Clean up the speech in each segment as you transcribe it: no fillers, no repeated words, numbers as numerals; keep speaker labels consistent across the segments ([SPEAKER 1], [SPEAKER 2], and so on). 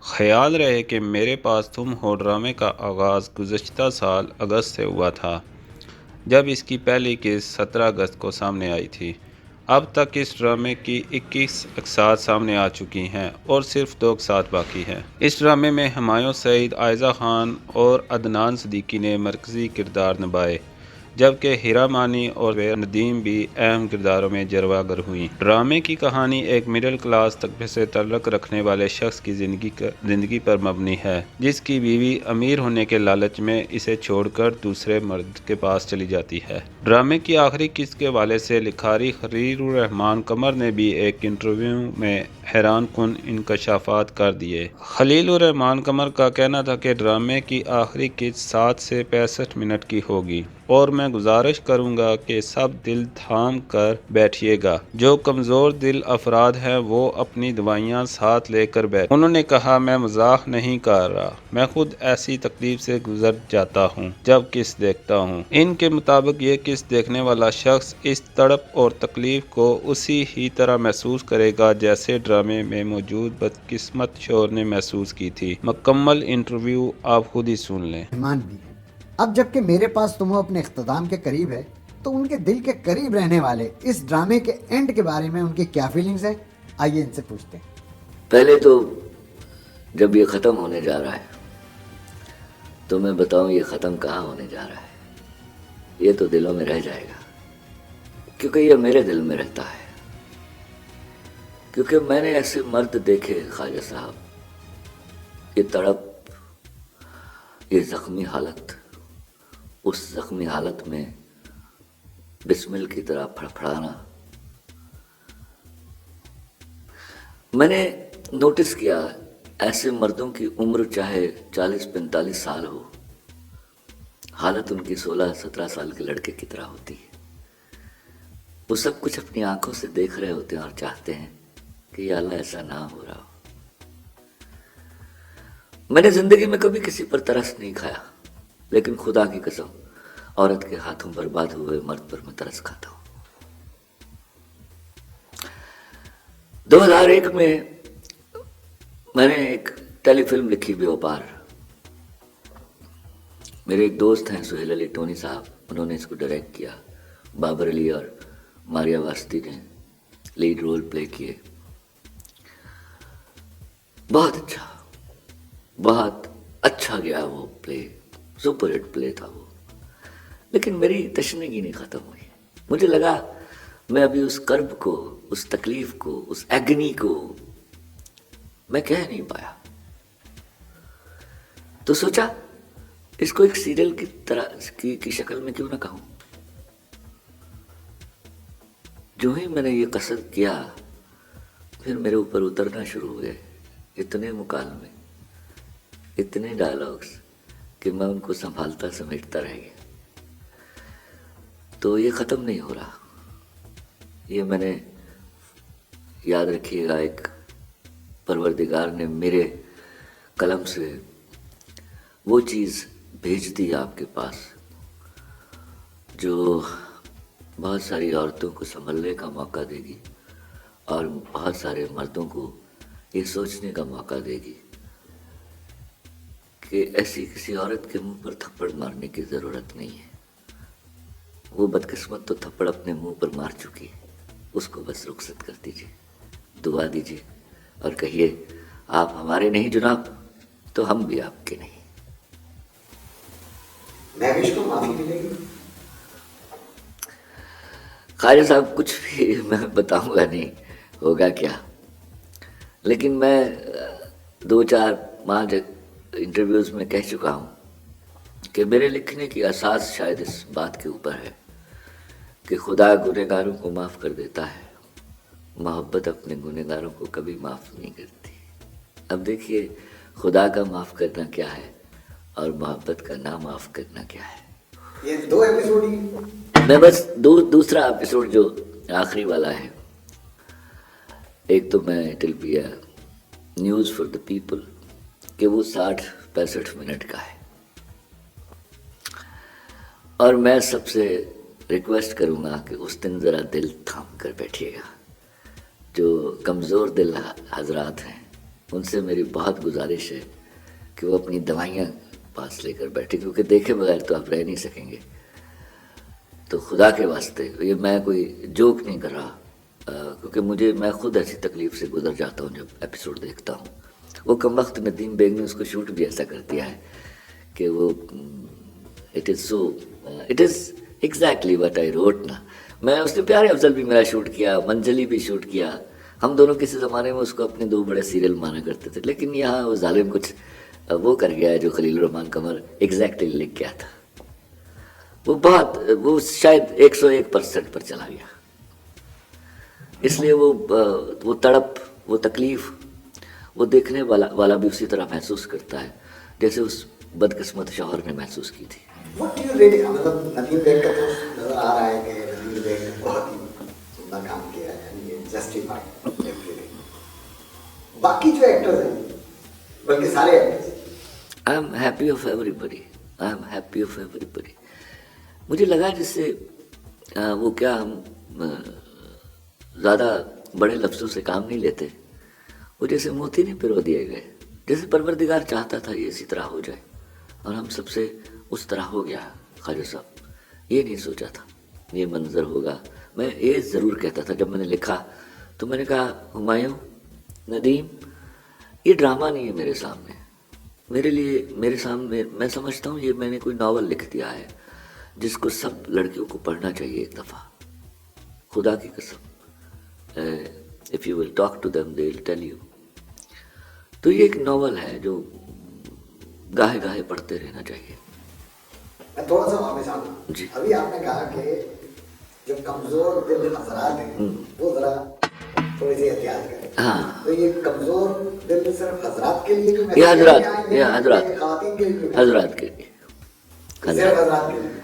[SPEAKER 1] ख़याल रहे कि मेरे पास तुम हो ड्रामे का आगाज़ गुज़श्ता साल अगस्त से हुआ था, जब इसकी पहली किस्त 17 अगस्त को सामने आई थी। अब तक इस ड्रामे की 21 अक़सात सामने आ चुकी हैं और सिर्फ 2 अक़सात बाकी हैं। इस ड्रामे में हुमायूं सईद, आयज़ा खान और अदनान सिद्दीकी ने मरकज़ी किरदार निभाए, जबकि हिरा मानी और नदीम भी अहम किरदारों में जलवागर हुई। ड्रामे की कहानी एक मिडिल क्लास तबके से ताल्लुक़ रखने वाले शख्स की ज़िंदगी पर मबनी है, जिसकी बीवी अमीर होने के लालच में इसे छोड़कर दूसरे मर्द के पास चली जाती है। ड्रामे की आखिरी किस्त के हवाले से लिखारी खलीलुर रहमान कमर ने भी एक इंटरव्यू में हैरान कुन इंकशाफात कर दिए। खलीलुर रहमान कमर का कहना था कि ड्रामे की आखिरी किस्त 7 से 65 मिनट की होगी और मैं गुजारिश करूंगा कि सब दिल थाम कर बैठिएगा। जो कमज़ोर दिल अफराद हैं वो अपनी दवाइयाँ साथ लेकर बैठें। उन्होंने कहा, मैं मजाक नहीं कर रहा, मैं खुद ऐसी तकलीफ से गुजर जाता हूँ जब किस्त देखता हूँ। इनके मुताबिक ये किस्त देखने वाला शख्स इस तड़प और तकलीफ को उसी ही तरह महसूस करेगा जैसे ड्रामे में मौजूद बदकिस्मत शोर ने महसूस की थी। मुकम्मल इंटरव्यू आप खुद ही सुन लें।
[SPEAKER 2] मेहमान भी है। अब जबकि मेरे पास तुम अपने इख्तिताम के करीब है, तो उनके दिल के करीब रहने वाले इस ड्रामे के एंड के बारे में उनकी क्या फीलिंग्स है, आइए इनसे पूछते हैं।
[SPEAKER 3] पहले तो जब ये ख़त्म होने जा रहा है तो मैं बताऊं ये ख़त्म कहाँ होने जा रहा है। ये तो दिलों में रह जाएगा, क्योंकि ये मेरे दिल में रहता है। क्योंकि मैंने ऐसे मर्द देखे ख्वाजा साहब, ये तड़प, ये ज़ख्मी हालत, उस ज़ख्मी हालत में बिस्मिल की तरह फड़फड़ाना। मैंने नोटिस किया ऐसे मर्दों की उम्र चाहे 40-45 साल हो, हालत उनकी 16-17 साल के लड़के की तरह होती है। वो सब कुछ अपनी आंखों से देख रहे होते हैं और चाहते हैं कि या अल्लाह ऐसा ना हो रहा हो। मैंने जिंदगी में कभी किसी पर तरस नहीं खाया, लेकिन खुदा की कसम औरत के हाथों बर्बाद हुए मर्द पर मैं तरस खाता हूं। 2001 में मैंने एक टेलीफिल्म लिखी, व्यापार। मेरे एक दोस्त हैं सुहेल अली टोनी साहब, उन्होंने इसको डायरेक्ट किया। बाबर अली और मारिया वास्ती ने लीड रोल प्ले किए। बहुत अच्छा गया वो प्ले, सुपर हिट प्ले था वो। लेकिन मेरी तशनगी नहीं ख़त्म हुई। मुझे लगा मैं अभी उस कर्ब को, उस तकलीफ को, उस एग्नी को मैं कह नहीं पाया। तो सोचा इसको एक सीरियल की तरह की शक्ल में क्यों ना कहूं। जो ही मैंने ये कसद किया, फिर मेरे ऊपर उतरना शुरू हुए इतने मुकालमे, इतने डायलॉग्स कि मैं उनको संभालता समेटता रह गया। तो ये ख़त्म नहीं हो रहा। ये मैंने, याद रखिएगा, एक परवरदिगार ने मेरे कलम से वो चीज़ भेज दी आपके पास जो बहुत सारी औरतों को संभलने का मौका देगी और बहुत सारे मर्दों को ये सोचने का मौका देगी कि ऐसी किसी औरत के मुंह पर थप्पड़ मारने की ज़रूरत नहीं है। वो बदकिस्मत तो थप्पड़ अपने मुंह पर मार चुकी है, उसको बस रुखसत कर दीजिए, दुआ दीजिए और कहिए आप हमारे नहीं जनाब, तो हम भी आपके नहीं।
[SPEAKER 2] महविश को माफी मिलेगी?
[SPEAKER 3] ख्वाजा साहब, कुछ भी मैं बताऊंगा नहीं, होगा क्या। लेकिन मैं 2-4 इंटरव्यूज़ में कह चुका हूँ कि मेरे लिखने की असास शायद इस बात के ऊपर है कि खुदा गुनहगारों को माफ़ कर देता है, मोहब्बत अपने गुनहगारों को कभी माफ़ नहीं करती। अब देखिए खुदा का माफ़ करना क्या है और मोहब्बत का ना माफ़ करना क्या है।
[SPEAKER 2] ये 2 एपिसोड ही।
[SPEAKER 3] मैं बस दूसरा एपिसोड जो आखिरी वाला है, एक तो मैं it will be news for the people कि वो 60-65 मिनट का है। और मैं सबसे रिक्वेस्ट करूँगा कि उस दिन ज़रा दिल थाम कर बैठिएगा। जो कमज़ोर दिल हजरात हैं उनसे मेरी बहुत गुजारिश है कि वो अपनी दवाइयाँ पास लेकर बैठे, क्योंकि देखे बगैर तो आप रह नहीं सकेंगे। तो खुदा के वास्ते, ये मैं कोई जोक नहीं कर रहा, क्योंकि मैं खुद ऐसी तकलीफ़ से गुजर जाता हूँ जब एपिसोड देखता हूँ। वो कम वक्त नदीम बेग ने उसको शूट भी ऐसा कर दिया है कि वो it is exactly what I wrote ना। मैं उसने प्यारे अफजल भी मेरा शूट किया, मंजली भी शूट किया। हम दोनों किसी ज़माने में उसको अपने दो बड़े सीरियल माना करते थे, लेकिन यहाँ वो जालिम कुछ वो कर गया है जो खलील रहमान कमर एग्जैक्टली लिख गया था। वो शायद 101% पर चला गया। इसलिए वो तड़प, वो तकलीफ़, वो देखने वाला भी उसी तरह महसूस करता है जैसे उस बदकिस्मत शौहर ने महसूस की थी।
[SPEAKER 2] What do you really, मतलब नदीम बेग का तो नजर आ रहा है कि नदीम बेग ने बहुत ही सुंदर काम किया है, यानी ये जस्टिफाइड एवरीथिंग। बाकी जो एक्टर्स हैं, बल्कि सारे actors,
[SPEAKER 3] I am happy of everybody, I am happy of everybody. मुझे लगा जैसे वो क्या हम ज़्यादा बड़े लफ्ज़ों से काम नहीं लेते, वो जैसे मोती नहीं पिरो दिए गए, जैसे परवरदिगार चाहता था ये इसी तरह हो जाए और हम सबसे उस तरह हो गया। ख्वाजा साहब ये नहीं सोचा था ये मंजर होगा। मैं ये ज़रूर कहता था जब मैंने लिखा, तो मैंने कहा हुमायूं, नदीम, ये ड्रामा नहीं है मेरे सामने, मेरे सामने मैं समझता हूँ ये मैंने कोई नावल लिख दिया है जिसको सब लड़कियों को पढ़ना चाहिए एक दफ़ा, खुदा की कसम। If you will talk to them they will tell you. तो ये एक नावल है जो गाहे गाहे पढ़ते रहना चाहिए।
[SPEAKER 2] मैं थोड़ा सा वापस आऊँ जी। अभी आपने कहा कि जो कमजोर दिल हजरात हैं वो जरा थोड़ी सी एहतियात करें।
[SPEAKER 3] हाँ,
[SPEAKER 2] तो ये कमजोर दिल सिर्फ हजरात के लिए,
[SPEAKER 3] ये हजरात
[SPEAKER 2] खातिन के लिए,
[SPEAKER 3] हजरात के लिए,
[SPEAKER 2] सिर्फ हजरात के लिए।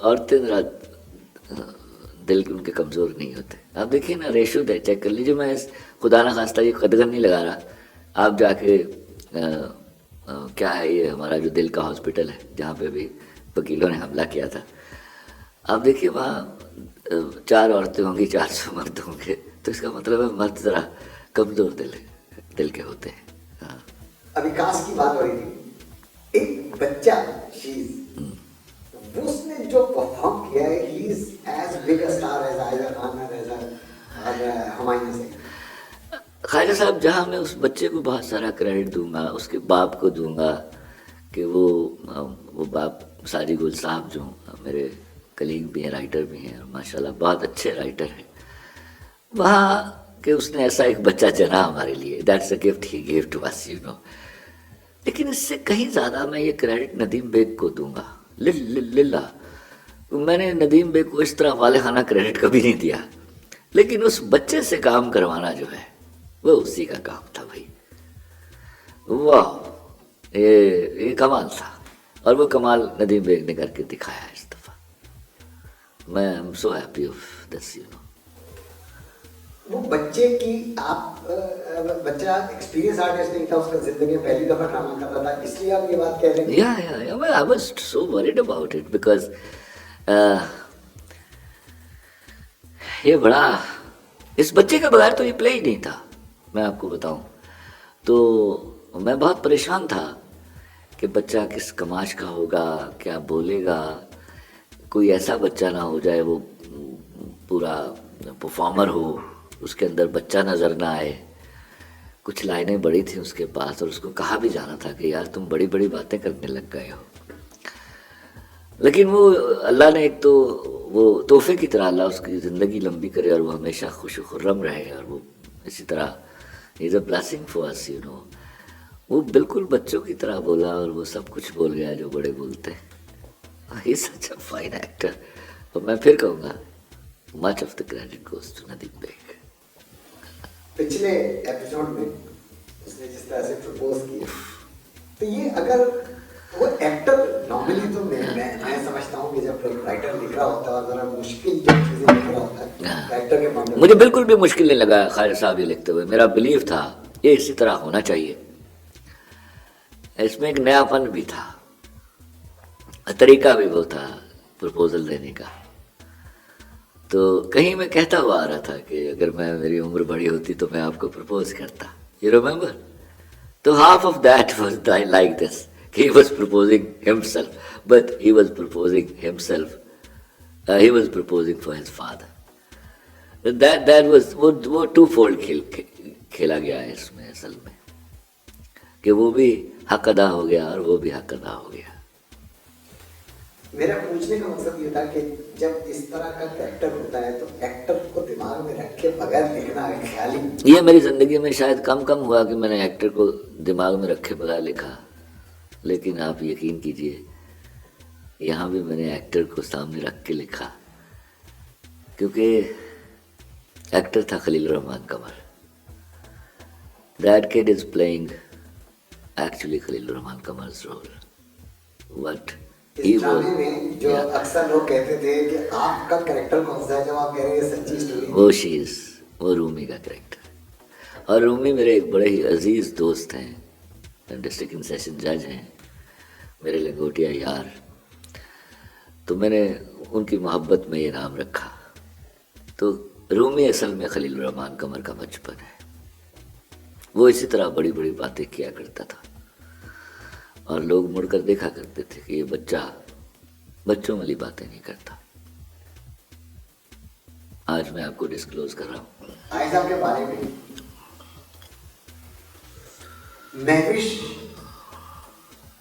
[SPEAKER 3] औरतें हजरात दिल उनके कमज़ोर नहीं होते। आप देखिए ना, रेशो दे चेक कर लीजिए। मैं खुदा ना खास्ता ये कदगन नहीं लगा रहा, आप जाके क्या है ये हमारा जो दिल का हॉस्पिटल है जहाँ पे भी वकीलों ने हमला किया था, आप देखिए वहाँ 4 औरतें होंगी, 400 मर्द होंगे, तो इसका मतलब है मर्द ज़रा कमज़ोर दिल के होते हैं। हाँ।
[SPEAKER 2] अभी कास्ट की बात हो रही थी, एक बच्चा शीज, उसने जो परफॉर्म किया है, he is as big a star as Ayesha Khan as Humayun Singh.
[SPEAKER 3] Khwaja Sahab, जहाँ मैं उस बच्चे को बहुत सारा क्रेडिट दूंगा, उसके बाप को दूंगा कि वो बाप साजिद गुल साहब जो मेरे कलीग भी हैं, राइटर भी हैं और माशाल्लाह बहुत अच्छे राइटर हैं, वहाँ कि उसने ऐसा एक बच्चा जना हमारे लिए, that's a gift he give to us, you know. लेकिन इससे कहीं ज़्यादा मैं ये क्रेडिट नदीम बेग को दूंगा। लिल्ला, मैंने नदीम बेग को इस तरह वाले खाना क्रेडिट कभी नहीं दिया, लेकिन उस बच्चे से काम करवाना जो है वो उसी का काम था भाई। वाह, ये कमाल था, और वो कमाल नदीम बेग ने करके दिखाया इस दफ़ा। मैं I am so happy of this, you know.
[SPEAKER 2] वो बच्चे की बच्चा एक्सपीरियंस आर्टिस्ट नहीं था, उसका जिंदगी में पहली दफा ड्रामा करता था, इसलिए आप ये बात कह रहे हैं?
[SPEAKER 3] या well, I was so worried about it because ये बड़ा, इस बच्चे के बगैर तो ये प्ले ही नहीं था, मैं आपको बताऊं। तो मैं बहुत परेशान था कि बच्चा किस कमाश का होगा, क्या बोलेगा, कोई ऐसा बच्चा ना हो जाए वो पूरा परफॉर्मर हो, उसके अंदर बच्चा नज़र ना आए। कुछ लाइनें बड़ी थी उसके पास और उसको कहा भी जाना था कि यार तुम बड़ी बड़ी बातें करने लग गए हो, लेकिन वो अल्लाह ने एक तो वो तोहफे की तरह अल्लाह उसकी ज़िंदगी लंबी करे और वो हमेशा खुश खुर्रम रहे, और वो इसी तरह is a blessing for us, you no. वो बिल्कुल बच्चों की तरह बोला और वो सब कुछ बोल गया जो बड़े बोलते हैं। He is such a fine actor. और मैं फिर कहूँगा much of the credit goes to Nadeem Baig.
[SPEAKER 2] पिछले एपिसोड में उसने जिस तरह से प्रपोज किया, तो ये अगर वो एक्टर नॉर्मली, तो मैं समझता हूँ कि जब राइटर लिख रहा होता है और जरा मुश्किल जब चीज़ें लिख रहा होता है राइटर के मामले में,
[SPEAKER 3] मुझे बिल्कुल भी मुश्किल नहीं लगा ख्वाजा साहब ये लिखते हुए। मेरा बिलीव था ये इसी तरह होना चाहिए। इसमें एक नयापन भी था, तरीका भी वो था प्रपोजल देने का। तो कहीं मैं कहता हुआ आ रहा था कि अगर मेरी उम्र बड़ी होती तो मैं आपको प्रपोज करता, यू रिमेम्बर। तो half of that was like this. He was proposing himself, but he was proposing himself. He was proposing for his father. That was वो टू फोल्ड खेला गया है इसमें असल में, कि वो भी हक अदा हो गया और वो भी हक अदा हो गया।
[SPEAKER 2] मेरा पूछने का मकसद ये था कि जब इस तरह का कैरेक्टर होता है तो एक्टर को दिमाग में रखे बगैर लिखना ख्याली।
[SPEAKER 3] ये मेरी ज़िंदगी में शायद कम हुआ कि मैंने एक्टर को दिमाग में रखे बगैर लिखा, लेकिन आप यकीन कीजिए यहाँ भी मैंने एक्टर को सामने रख के लिखा, क्योंकि एक्टर था खलील रहमान कमर। That kid is playing actually Khalil Rahman Kamar's role. What he
[SPEAKER 2] इस
[SPEAKER 3] was,
[SPEAKER 2] ड्रामे में जो अक्सर लोग कहते थे कि आपका कैरेक्टर कौन सा है, जब आप कह रहे हैं सच्ची स्टोरी, वो रूमी का कैरेक्टर। और रूमी मेरे एक बड़े ही अजीज दोस्त हैं, डिस्ट्रिक्ट इन सेशन जज हैं, मेरे लंगोटिया यार। तो मैंने उनकी मोहब्बत में ये नाम रखा। तो रूमी असल में खलील रहमान कमर का बचपन है। वो इसी तरह बड़ी बड़ी बातें किया करता था और लोग मुड़कर देखा करते थे कि ये बच्चा बच्चों वाली बातें नहीं करता। आज मैं आपको डिस्क्लोज कर रहा हूँ आयशा के बारे में। महविश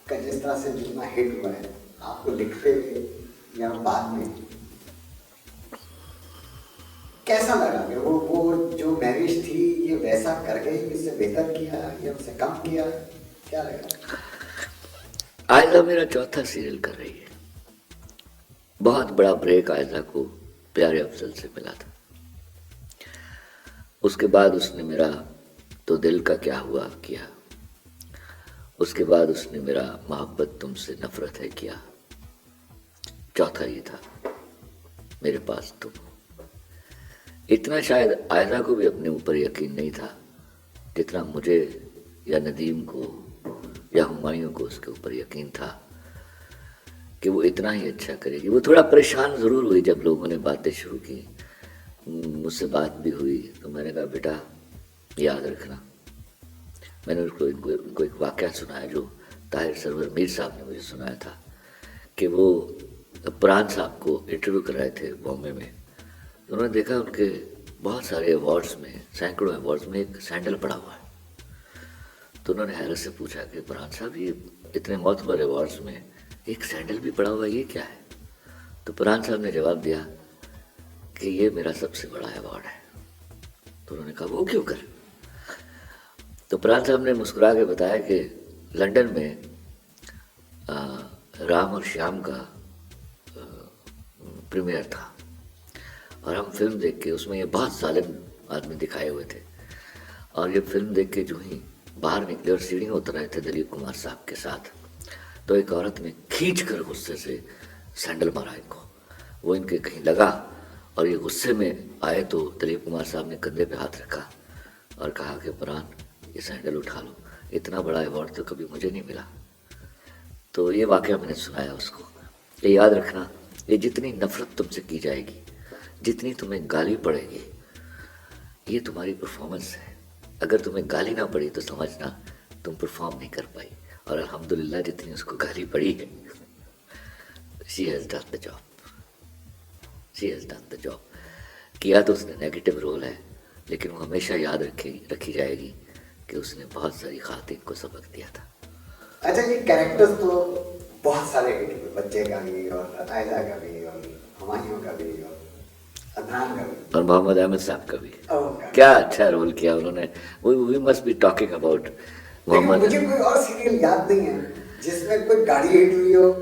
[SPEAKER 2] का जिस तरह से जितना हिट हुआ है, आपको लिखते हुए या बाद में कैसा लगा कि वो जो महविश थी ये वैसा कर गई, इससे बेहतर किया या उससे कम किया, क्या लगा?
[SPEAKER 3] आयजा मेरा चौथा सीरियल कर रही है। बहुत बड़ा ब्रेक आयजा को प्यारे अफजल से मिला था। उसके बाद उसने मेरा तो दिल का क्या हुआ किया। उसके बाद उसने मेरा मोहब्बत तुमसे नफरत है किया। चौथा ये था मेरे पास तुम। इतना शायद आयजा को भी अपने ऊपर यकीन नहीं था जितना मुझे या नदीम को या हुमायूं को उसके ऊपर यकीन था कि वो इतना ही अच्छा करेगी। वो थोड़ा परेशान ज़रूर हुई जब लोगों ने बातें शुरू की, मुझसे बात भी हुई। तो मैंने कहा बेटा याद रखना, मैंने उनको एक वाक़या सुनाया जो ताहिर सरवर मीर साहब ने मुझे सुनाया था कि वो प्राण साहब को इंटरव्यू कर रहे थे बॉम्बे में। तो उन्होंने देखा उनके बहुत सारे अवार्ड्स में, सैकड़ों अवार्ड्स में एक सैंडल पड़ा हुआ है। तो उन्होंने हैरत से पूछा कि प्राण साहब ये इतने मोतबर अवार्ड्स में एक सैंडल भी पड़ा हुआ है, ये क्या है? तो प्राण साहब ने जवाब दिया कि ये मेरा सबसे बड़ा अवार्ड है। तो उन्होंने कहा वो क्यों कर? तो प्राण साहब ने मुस्कुरा के बताया कि लंदन में राम और श्याम का प्रीमियर था और हम फिल्म देख के, उसमें ये बहुत जालिम आदमी दिखाए हुए थे, और ये फिल्म देख के जो ही बाहर निकले और सीढ़ियों उतर रहे थे दिलीप कुमार साहब के साथ, तो एक औरत ने खींच कर गुस्से से सैंडल मारा इनको। वो इनके कहीं लगा और ये गुस्से में आए तो दिलीप कुमार साहब ने कंधे पे हाथ रखा और कहा कि प्राण ये सैंडल उठा लो, इतना बड़ा अवार्ड तो कभी मुझे नहीं मिला। तो ये वाक़या मैंने सुनाया उसको। ये याद रखना, ये जितनी नफ़रत तुमसे की जाएगी, जितनी तुम्हें गाली पड़ेगी, ये तुम्हारी परफॉर्मेंस है। अगर तुम्हें गाली ना पड़ी तो समझना तुम परफॉर्म नहीं कर पाई। और अल्हम्दुलिल्लाह जितनी उसको गाली पड़ी है, she has done the job, she has done the job. किया तो उसने नेगेटिव रोल है, लेकिन वो हमेशा याद रखी जाएगी कि उसने बहुत सारी खातिन को सबक दिया था।
[SPEAKER 2] अच्छा, ये कैरेक्टर्स तो बहुत सारे हिट हुए, बच्चे का भी और आयजा का भी और हुमायूं का भी और अदनान का भी
[SPEAKER 3] और मोहम्मद अहमद साहब का भी।
[SPEAKER 2] और
[SPEAKER 3] क्या अच्छा रोल किया उन्होंने। We must be talking about Mohammad.
[SPEAKER 2] मुझे कोई और सीरियल याद नहीं है जिसमें कोई गाड़ी हिट हुई हो।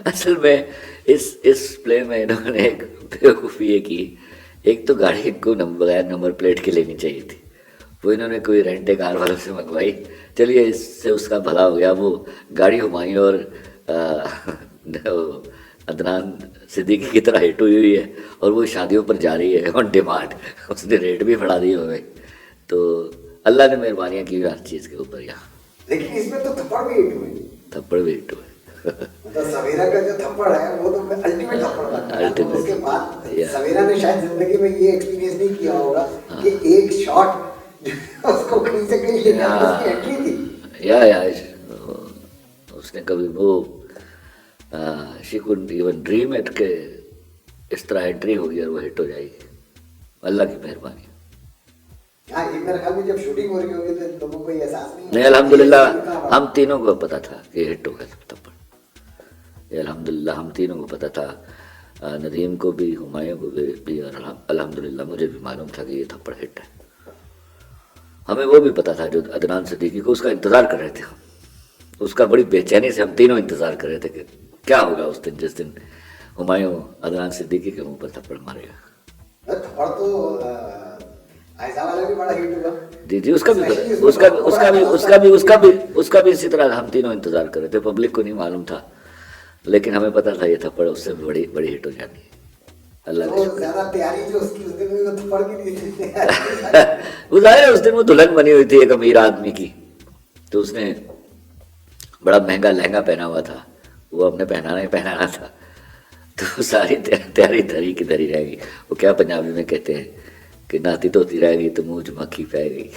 [SPEAKER 3] असल में इस प्ले में इन्होंने एक बेवकूफ़ी ये की, एक तो गाड़ी इनको बगैर नंबर प्लेट के लेनी चाहिए थी, वो इन्होंने कोई रेंटे कार वालों से मंगवाई। चलिए इससे उसका भला हो गया। वो गाड़ी हुमायूं और अदनान सिद्दीकी की तरह हिट हुई है और वो शादियों पर जा रही है ऑन डिमांड। उसने रेट भी बढ़ा दिए हुए। तो अल्लाह ने मेहरबानियाँ की हर चीज़ के ऊपर यहाँ।
[SPEAKER 2] लेकिन इसमें तो थप्पड़ भी हिट हुए।
[SPEAKER 3] थप्पड़ भी हिट हुए।
[SPEAKER 2] तो सवेरा का जो थप्पड़ है वो तो अल्टीमेट थप्पड़ था। तो उसके बाद
[SPEAKER 3] Yeah.
[SPEAKER 2] सवेरा ने शायद जिंदगी में ये एक्सपीरियंस नहीं किया होगा कि एक शॉट उसको कहीं से कहीं ले गया, उसकी एंट्री थी।
[SPEAKER 3] या उसने कभी वो she couldn't even dream it के इस तरह एंट्री होगी और वो हिट हो जाएगी, अल्लाह की मेहरबानी।
[SPEAKER 2] हाँ, ये मेरे ख्याल में जब शूटिंग हो रही होगी तो इन लोगों को ये एहसास नहीं
[SPEAKER 3] नहीं,
[SPEAKER 2] होगा।
[SPEAKER 3] अल्हम्दुलिल्लाह हम तीनों को पता था कि हिट होगा थप्पड़, ये अल्हम्दुलिल्लाह हम तीनों को पता था, नदीम को भी, हुमायूं को भी और अल्हम्दुलिल्लाह मुझे भी मालूम था कि ये थप्पड़ हिट है। हमें वो भी पता था जो अदनान सिद्दीकी को, उसका इंतज़ार कर रहे थे हम, उसका बड़ी बेचैनी से हम तीनों इंतज़ार कर रहे थे कि क्या होगा उस दिन जिस दिन हुमायूं अदनान सिद्दीकी के मुंह पर थप्पड़ मारेगा।
[SPEAKER 2] थप्पड़ तो आयशा वाला भी बड़ा हिट हुआ।
[SPEAKER 3] जी जी, उसका भी
[SPEAKER 2] Especially
[SPEAKER 3] उसका
[SPEAKER 2] उसमें
[SPEAKER 3] उसका भी
[SPEAKER 2] बड़ा
[SPEAKER 3] उसका भी उसका भी उसका भी इसी तरह हम तीनों इंतजार कर रहे थे, पब्लिक को नहीं मालूम था, लेकिन हमें पता था ये थप्पड़ उससे बड़ी बड़ी हिट हो जानी है, अल्लाह का
[SPEAKER 2] तो
[SPEAKER 3] शुक्र।
[SPEAKER 2] ज्यादा तैयारी जो उसकी उस दिन हुई वो थप्पड़ की नहीं थी।
[SPEAKER 3] वो जाहिर है उस दिन वो दुल्हन बनी हुई थी एक अमीर आदमी की, तो उसने बड़ा महंगा लहंगा पहना हुआ था, वो हमने पहनाना था, तो सारी तैयारी धरी की धरी रहेगी। वो क्या पंजाबी में कहते हैं कि नाती धोती रह गई तो मुँह च मक्खी पै गई।